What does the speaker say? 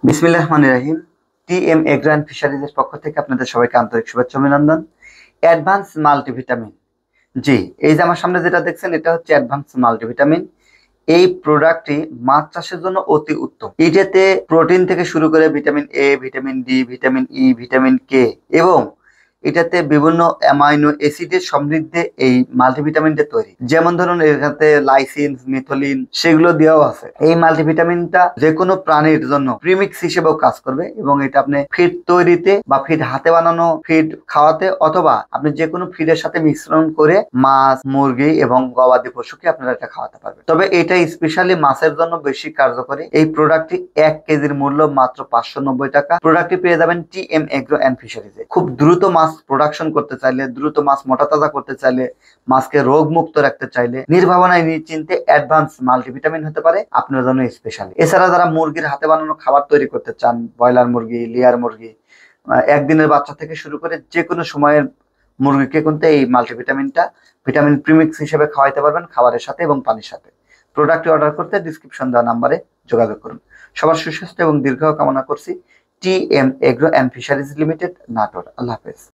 বিসমিল্লাহির রহমানির রহিম। TM agro and ফিশারিজের পক্ষ থেকে আপনাদের সবাইকে আন্তরিক শুভেচ্ছা অভিনন্দন। অ্যাডভান্স মাল্টিভিটামিন, জি, এই যে আমার সামনে যেটা দেখছেন এটা হচ্ছে অ্যাডভান্স মাল্টিভিটামিন। এই প্রোডাক্টটি মাছ চাষের জন্য অতি উত্তম। এটাতে প্রোটিন থেকে শুরু করে vitamin A, vitamin D, vitamin E, vitamin K এবং এটাতে বিভিন্ন অ্যামাইনো অ্যাসিডের সমৃদ্ধে এই মাল্টিভিটামিনটা তৈরি। যেমন ধরুন এটাতে লাইসিন, মিথিলিন সেগুলো দেওয়াও আছে। এই মাল্টিভিটামিনটা যে কোনো প্রাণীর জন্য প্রিমিক্স হিসেবেও কাজ করবে এবং এটা আপনি ফিড তৈরিতে বা ফিড হাতে বানানো ফিড খাওয়াতে অথবা আপনি যে কোনো ফিডের সাথে মিশ্রণ করে মাছ, মুরগি এবং গবাদি পশুকে আপনারা এটা খাওয়াতে পারবেন। তবে এটা স্পেশালি মাছের জন্য বেশি কার্যকরী। এই প্রোডাক্টটি 1 কেজির মূল্য মাত্র 590 টাকা। প্রোডাক্টটি পেয়ে যাবেন টিএম এগ্রো অ্যান্ড ফিশারিজে। খুব দ্রুত মাছ প্রোডাকশন করতে চাইলে, দ্রুত মাছ মোটা তাজা করতে চাইলে, মাছকে রোগ মুক্ত রাখতে চাইলে নির্ভাবনায় নিশ্চিন্তে অ্যাডভান্স মাল্টিভিটামিন হতে পারে আপনার জন্য স্পেশালি। এছাড়া যারা মুরগির হাতে বানানো খাবার তৈরি করতে চান, ব্রয়লার মুরগি, লেয়ার মুরগি, একদিনের বাচ্চা থেকে শুরু করে যে কোনো সময়ের মুরগিকে কিন্তু এই মাল্টিভিটামিনটা ভিটামিন প্রিমিক্স হিসেবে খাওয়াইতে পারবেন খাবারের সাথে এবং পানির সাথে। প্রোডাক্টটি অর্ডার করতে ডিসক্রিপশন দেওয়া নাম্বারে যোগাযোগ করুন। সবার সুস্বাস্থ্য এবং দীর্ঘ কামনা করছি। TM agro and fisheries limited, Natore. আল্লাহ হাফেজ।